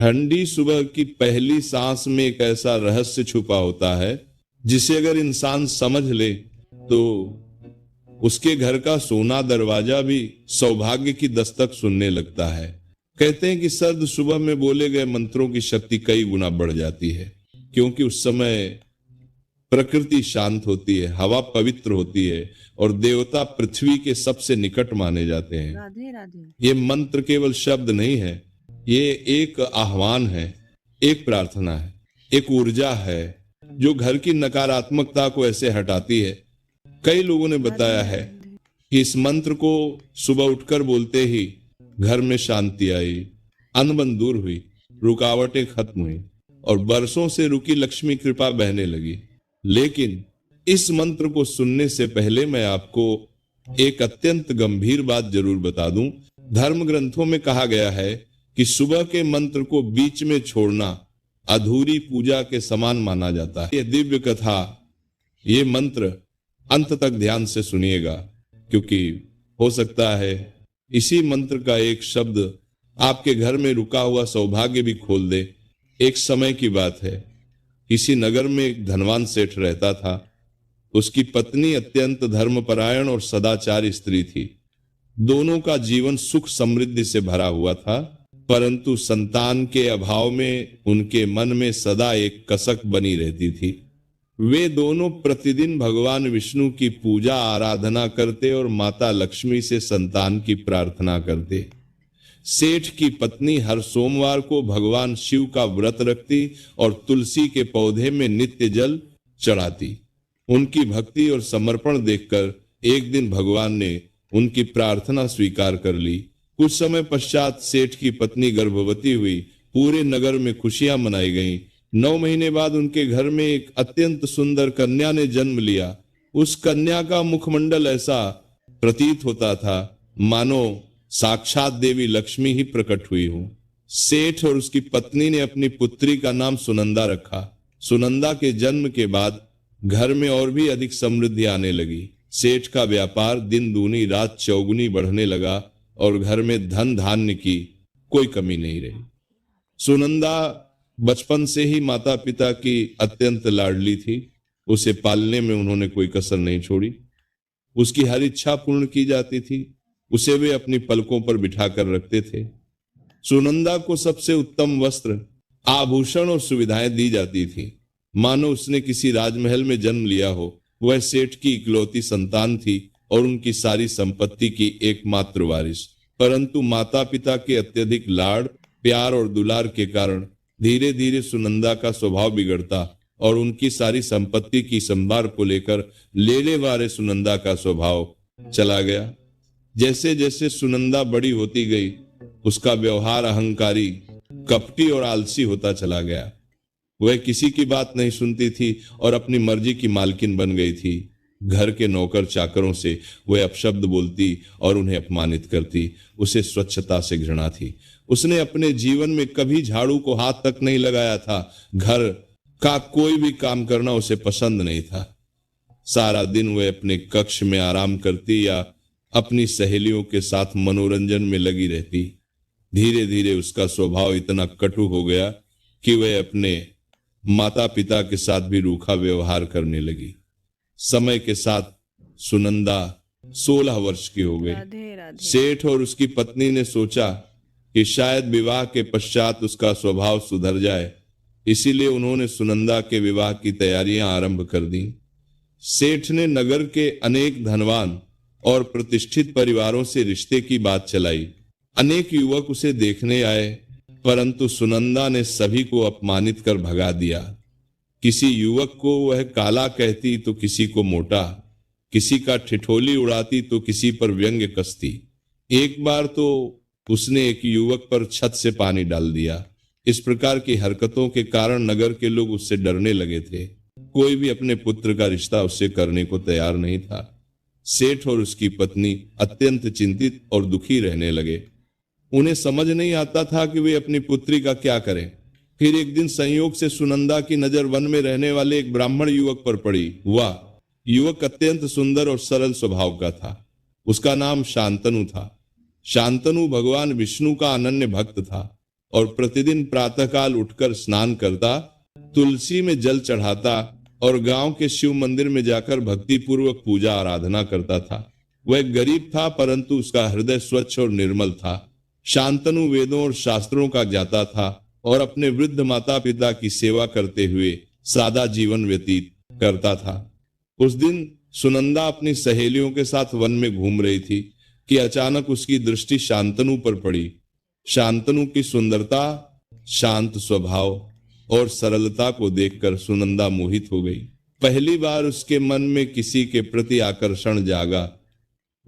ठंडी सुबह की पहली सांस में एक ऐसा रहस्य छुपा होता है जिसे अगर इंसान समझ ले तो उसके घर का सोना दरवाजा भी सौभाग्य की दस्तक सुनने लगता है। कहते हैं कि सर्द सुबह में बोले गए मंत्रों की शक्ति कई गुना बढ़ जाती है, क्योंकि उस समय प्रकृति शांत होती है, हवा पवित्र होती है और देवता पृथ्वी के सबसे निकट माने जाते हैं। राधे राधे। ये मंत्र केवल शब्द नहीं है, ये एक आह्वान है, एक प्रार्थना है, एक ऊर्जा है जो घर की नकारात्मकता को ऐसे हटाती है। कई लोगों ने बताया है कि इस मंत्र को सुबह उठकर बोलते ही घर में शांति आई, अनबन दूर हुई, रुकावटें खत्म हुई और बरसों से रुकी लक्ष्मी कृपा बहने लगी। लेकिन इस मंत्र को सुनने से पहले मैं आपको एक अत्यंत गंभीर बात जरूर बता दूं। धर्म ग्रंथों में कहा गया है कि सुबह के मंत्र को बीच में छोड़ना अधूरी पूजा के समान माना जाता है। ये दिव्य कथा, ये मंत्र अंत तक ध्यान से सुनिएगा, क्योंकि हो सकता है इसी मंत्र का एक शब्द आपके घर में रुका हुआ सौभाग्य भी खोल दे। एक समय की बात है, किसी नगर में एक धनवान सेठ रहता था। उसकी पत्नी अत्यंत धर्मपरायण और सदाचारी स्त्री थी। दोनों का जीवन सुख समृद्धि से भरा हुआ था, परंतु संतान के अभाव में उनके मन में सदा एक कसक बनी रहती थी। वे दोनों प्रतिदिन भगवान विष्णु की पूजा आराधना करते और माता लक्ष्मी से संतान की प्रार्थना करते। सेठ की पत्नी हर सोमवार को भगवान शिव का व्रत रखती और तुलसी के पौधे में नित्य जल चढ़ाती। उनकी भक्ति और समर्पण देखकर एक दिन भगवान ने उनकी प्रार्थना स्वीकार कर ली। कुछ समय पश्चात सेठ की पत्नी गर्भवती हुई। पूरे नगर में खुशियां मनाई गईं। 9 महीने बाद उनके घर में एक अत्यंत सुंदर कन्या ने जन्म लिया। उस कन्या का मुखमंडल ऐसा प्रतीत होता था मानो साक्षात देवी लक्ष्मी ही प्रकट हुई हो। सेठ और उसकी पत्नी ने अपनी पुत्री का नाम सुनंदा रखा। सुनंदा के जन्म के बाद घर में और भी अधिक समृद्धि आने लगी। सेठ का व्यापार दिन दूनी रात चौगुनी बढ़ने लगा और घर में धन धान्य की कोई कमी नहीं रही। सुनंदा बचपन से ही माता पिता की अत्यंत लाडली थी। उसे पालने में उन्होंने कोई कसर नहीं छोड़ी। उसकी हर इच्छा पूर्ण की जाती थी। उसे वे अपनी पलकों पर बिठाकर रखते थे। सुनंदा को सबसे उत्तम वस्त्र, आभूषण और सुविधाएं दी जाती थी, मानो उसने किसी राजमहल में जन्म लिया हो। वह सेठ की इकलौती संतान थी और उनकी सारी संपत्ति की एकमात्र वारिस। परंतु माता पिता के अत्यधिक लाड़, प्यार और दुलार के कारण धीरे धीरे सुनंदा का स्वभाव बिगड़ता और उनकी सारी संपत्ति की संभार को लेकर लेले वाले सुनंदा का स्वभाव चला गया। जैसे जैसे सुनंदा बड़ी होती गई, उसका व्यवहार अहंकारी, कपटी और आलसी होता चला गया। वह किसी की बात नहीं सुनती थी और अपनी मर्जी की मालकिन बन गई थी। घर के नौकर चाकरों से वह अपशब्द बोलती और उन्हें अपमानित करती। उसे स्वच्छता से घृणा थी। उसने अपने जीवन में कभी झाड़ू को हाथ तक नहीं लगाया था। घर का कोई भी काम करना उसे पसंद नहीं था। सारा दिन वह अपने कक्ष में आराम करती या अपनी सहेलियों के साथ मनोरंजन में लगी रहती। धीरे धीरे उसका स्वभाव इतना कटु हो गया कि वह अपने माता पिता के साथ भी रूखा व्यवहार करने लगी। समय के साथ सुनंदा 16 वर्ष की हो गई। राधे राधे। सेठ और उसकी पत्नी ने सोचा कि शायद विवाह के पश्चात उसका स्वभाव सुधर जाए, इसीलिए उन्होंने सुनंदा के विवाह की तैयारियां आरंभ कर दी। सेठ ने नगर के अनेक धनवान और प्रतिष्ठित परिवारों से रिश्ते की बात चलाई। अनेक युवक उसे देखने आए, परंतु सुनंदा ने सभी को अपमानित कर भगा दिया। किसी युवक को वह काला कहती तो किसी को मोटा, किसी का ठिठोली उड़ाती तो किसी पर व्यंग्य कसती। एक बार तो उसने एक युवक पर छत से पानी डाल दिया। इस प्रकार की हरकतों के कारण नगर के लोग उससे डरने लगे थे। कोई भी अपने पुत्र का रिश्ता उससे करने को तैयार नहीं था। सेठ और उसकी पत्नी अत्यंत चिंतित और दुखी रहने लगे। उन्हें समझ नहीं आता था कि वे अपनी पुत्री का क्या करें। फिर एक दिन संयोग से सुनंदा की नजर वन में रहने वाले एक ब्राह्मण युवक पर पड़ी। वह युवक अत्यंत सुंदर और सरल स्वभाव का था। उसका नाम शांतनु था। शांतनु भगवान विष्णु का अनन्य भक्त था। और प्रतिदिन प्रातःकाल उठकर स्नान करता, तुलसी में जल चढ़ाता और गांव के शिव मंदिर में जाकर भक्ति पूर्वक पूजा आराधना करता था। वह एक गरीब था, परंतु उसका हृदय स्वच्छ और निर्मल था। शांतनु वेदों और शास्त्रों का ज्ञाता था और अपने वृद्ध माता पिता की सेवा करते हुए सादा जीवन व्यतीत करता था। उस दिन सुनंदा अपनी सहेलियों के साथ वन में घूम रही थी कि अचानक उसकी दृष्टि शांतनु पर पड़ी। शांतनु की सुंदरता, शांत स्वभाव और सरलता को देखकर सुनंदा मोहित हो गई। पहली बार उसके मन में किसी के प्रति आकर्षण जागा।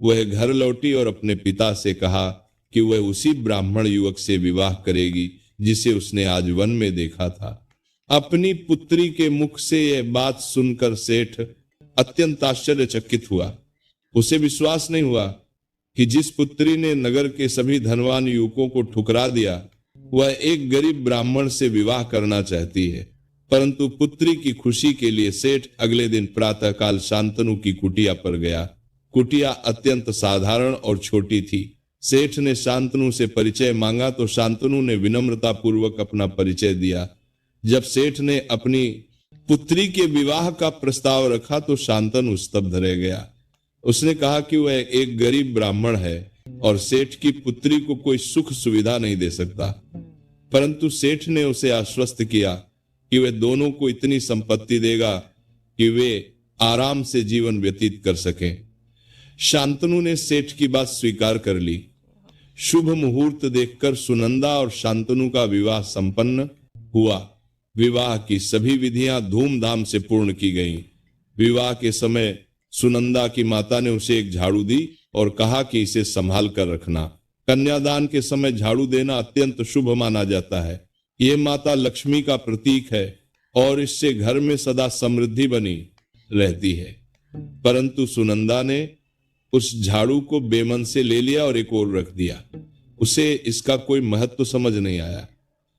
वह घर लौटी और अपने पिता से कहा कि वह उसी ब्राह्मण युवक से विवाह करेगी जिसे उसने आज वन में देखा था। अपनी पुत्री के मुख से यह बात सुनकर सेठ अत्यंत आश्चर्यचकित हुआ। उसे विश्वास नहीं हुआ कि जिस पुत्री ने नगर के सभी धनवान युवकों को ठुकरा दिया, वह एक गरीब ब्राह्मण से विवाह करना चाहती है। परंतु पुत्री की खुशी के लिए सेठ अगले दिन प्रातःकाल शांतनु की कुटिया पर गया। कुटिया अत्यंत साधारण और छोटी थी। सेठ ने शांतनु से परिचय मांगा तो शांतनु ने विनम्रता पूर्वक अपना परिचय दिया। जब सेठ ने अपनी पुत्री के विवाह का प्रस्ताव रखा तो शांतनु स्तब्ध रह गया। उसने कहा कि वह एक गरीब ब्राह्मण है और सेठ की पुत्री को कोई सुख सुविधा नहीं दे सकता। परंतु सेठ ने उसे आश्वस्त किया कि वह दोनों को इतनी संपत्ति देगा कि वे आराम से जीवन व्यतीत कर सकें। शांतनु ने सेठ की बात स्वीकार कर ली। शुभ मुहूर्त देखकर सुनंदा और शांतनु का विवाह संपन्न हुआ। विवाह की सभी विधियां धूमधाम से पूर्ण की गईं। विवाह के समय सुनंदा की माता ने उसे एक झाड़ू दी और कहा कि इसे संभाल कर रखना। कन्यादान के समय झाड़ू देना अत्यंत शुभ माना जाता है। ये माता लक्ष्मी का प्रतीक है और इससे घर में सदा समृद्धि बनी रहती है। परंतु सुनंदा ने उस झाड़ू को बेमन से ले लिया और एक ओर रख दिया। उसे इसका कोई महत्व समझ नहीं आया।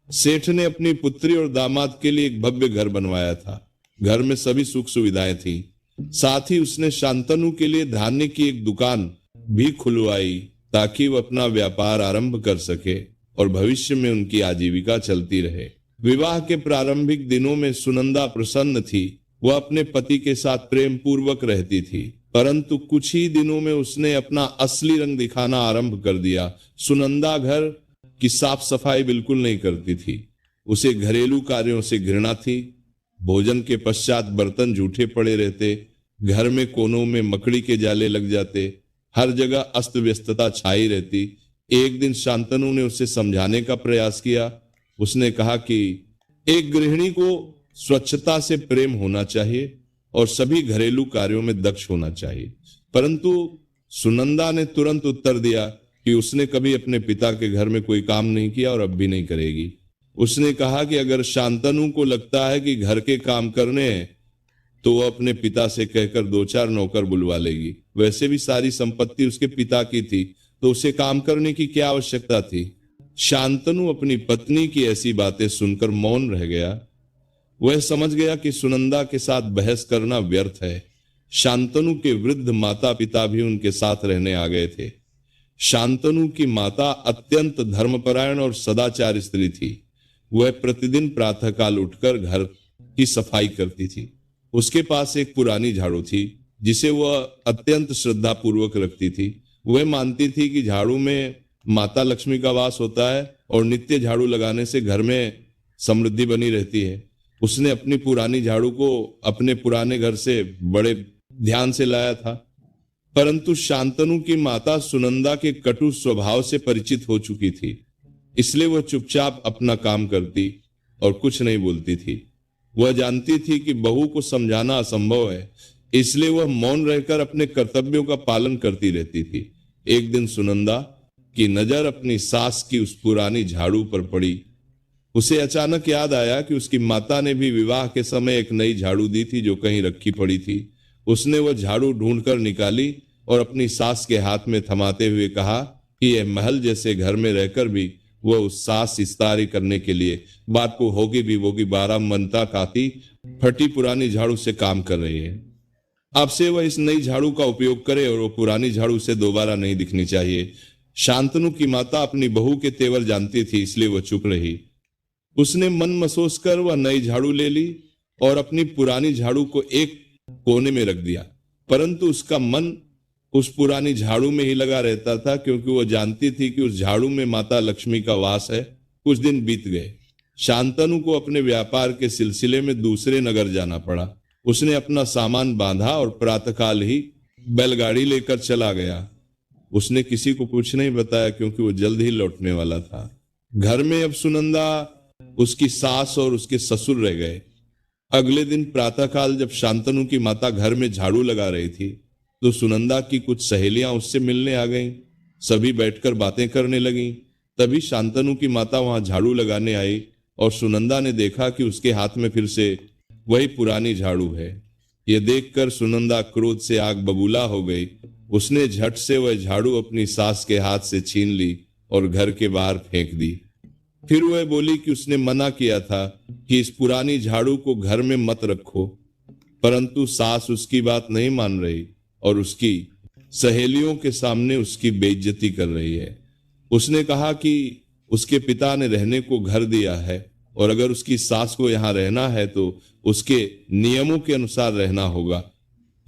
सेठ ने अपनी पुत्री और दामाद के लिए एक भव्य घर बनवाया था। घर में सभी सुख सुविधाएं थी। साथ ही उसने शांतनु के लिए धान्य की एक दुकान भी खुलवाई ताकि वह अपना व्यापार आरंभ कर सके और भविष्य में उनकी आजीविका चलती रहे। विवाह के प्रारंभिक दिनों में सुनंदा प्रसन्न थी। वह अपने पति के साथ प्रेम पूर्वक रहती थी, परंतु कुछ ही दिनों में उसने अपना असली रंग दिखाना आरंभ कर दिया। सुनंदा घर की साफ सफाई बिल्कुल नहीं करती थी। उसे घरेलू कार्यों से घृणा थी। भोजन के पश्चात बर्तन जूठे पड़े रहते, घर में कोनों में मकड़ी के जाले लग जाते, हर जगह अस्त व्यस्तता छाई रहती। एक दिन शांतनु ने उसे समझाने का प्रयास किया। उसने कहा कि एक गृहिणी को स्वच्छता से प्रेम होना चाहिए और सभी घरेलू कार्यों में दक्ष होना चाहिए। परंतु सुनंदा ने तुरंत उत्तर दिया कि उसने कभी अपने पिता के घर में कोई काम नहीं किया और अब भी नहीं करेगी। उसने कहा कि अगर शांतनु को लगता है कि घर के काम करने हैं तो वह अपने पिता से कहकर 2-4 नौकर बुलवा लेगी। वैसे भी सारी संपत्ति उसके पिता की थी, तो उसे काम करने की क्या आवश्यकता थी। शांतनु अपनी पत्नी की ऐसी बातें सुनकर मौन रह गया। वह समझ गया कि सुनंदा के साथ बहस करना व्यर्थ है। शांतनु के वृद्ध माता पिता भी उनके साथ रहने आ गए थे। शांतनु की माता अत्यंत धर्मपरायण और सदाचार स्त्री थी। वह प्रतिदिन प्रातःकाल उठकर घर की सफाई करती थी। उसके पास एक पुरानी झाड़ू थी जिसे वह अत्यंत श्रद्धा पूर्वक रखती थी। वह मानती थी कि झाड़ू में माता लक्ष्मी का वास होता है और नित्य झाड़ू लगाने से घर में समृद्धि बनी रहती है। उसने अपनी पुरानी झाड़ू को अपने पुराने घर से बड़े ध्यान से लाया था। परंतु शांतनु की माता सुनंदा के कटु स्वभाव से परिचित हो चुकी थी, इसलिए वह चुपचाप अपना काम करती और कुछ नहीं बोलती थी। वह जानती थी कि बहू को समझाना असंभव है, इसलिए वह मौन रहकर अपने कर्तव्यों का पालन करती रहती थी। एक दिन सुनंदा की नजर अपनी सास की उस पुरानी झाड़ू पर पड़ी। उसे अचानक याद आया कि उसकी माता ने भी विवाह के समय एक नई झाड़ू दी थी जो कहीं रखी पड़ी थी। उसने वह झाड़ू ढूंढकर निकाली और अपनी सास के हाथ में थमाते हुए कहा कि यह महल जैसे घर में रहकर भी वह उस सास इस्तारी करने के लिए बात को होगी भी वोगी 12 मनता काती फटी पुरानी झाड़ू से काम कर रही है। अब से वह इस नई झाड़ू का उपयोग करे और वो पुरानी झाड़ू से दोबारा नहीं दिखनी चाहिए। शांतनु की माता अपनी बहू के तेवर जानती थी, इसलिए वह चुप रही। उसने मन मसोस कर वह नई झाड़ू ले ली और अपनी पुरानी झाड़ू को एक कोने में रख दिया, परंतु उसका मन उस पुरानी झाड़ू में ही लगा रहता था, क्योंकि वह जानती थी कि उस झाड़ू में माता लक्ष्मी का वास है। कुछ दिन बीत गए। शांतनु को अपने व्यापार के सिलसिले में दूसरे नगर जाना पड़ा। उसने अपना सामान बांधा और प्रातःकाल ही बैलगाड़ी लेकर चला गया। उसने किसी को कुछ नहीं बताया, क्योंकि वो जल्द ही लौटने वाला था। घर में अब सुनंदा, उसकी सास और उसके ससुर रह गए। अगले दिन प्रातःकाल जब शांतनु की माता घर में झाड़ू लगा रही थी, तो सुनंदा की कुछ सहेलियां उससे मिलने आ गईं। सभी बैठकर बातें करने लगीं। तभी शांतनु की माता वहां झाड़ू लगाने आई और सुनंदा ने देखा कि उसके हाथ में फिर से वही पुरानी झाड़ू है। यह देखकर सुनंदा क्रोध से आग बबूला हो गई। उसने झट से वह झाड़ू अपनी सास के हाथ से छीन ली और घर के बाहर फेंक दी। फिर वह बोली कि उसने मना किया था कि इस पुरानी झाड़ू को घर में मत रखो, परंतु सास उसकी बात नहीं मान रही और उसकी सहेलियों के सामने उसकी बेइज्जती कर रही है। उसने कहा कि उसके पिता ने रहने को घर दिया है और अगर उसकी सास को यहाँ रहना है तो उसके नियमों के अनुसार रहना होगा,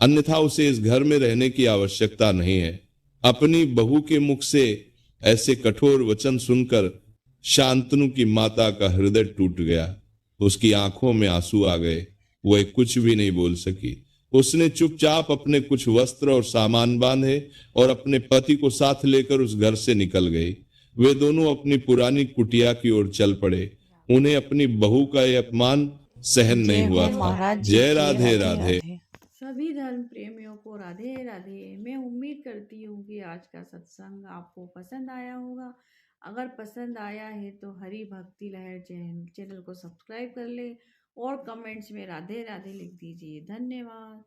अन्यथा उसे इस घर में रहने की आवश्यकता नहीं है। अपनी बहू के मुख से ऐसे कठोर वचन सुनकर शांतनु की माता का हृदय टूट गया। उसकी आंखों में आंसू आ गए। वह कुछ भी नहीं बोल सकी। उसने चुपचाप अपने कुछ वस्त्र और सामान बांधे और अपने पति को साथ लेकर उस घर से निकल गई। वे दोनों अपनी पुरानी कुटिया की ओर चल पड़े। उन्हें अपनी बहू का यह अपमान सहन नहीं जय हुआ हो था। महाराज जी जय की। राधे राधे राधे। राधे। सभी धर्म प्रेमियों को राधे राधे। मैं उम्मीद करती हूँ कि आज का सत्संग आपको पसंद आया होगा। अगर पसंद आया है तो हरि भक्ति लहर चैनल को सब्सक्राइब कर ले और कमेंट्स में राधे राधे लिख दीजिए। धन्यवाद।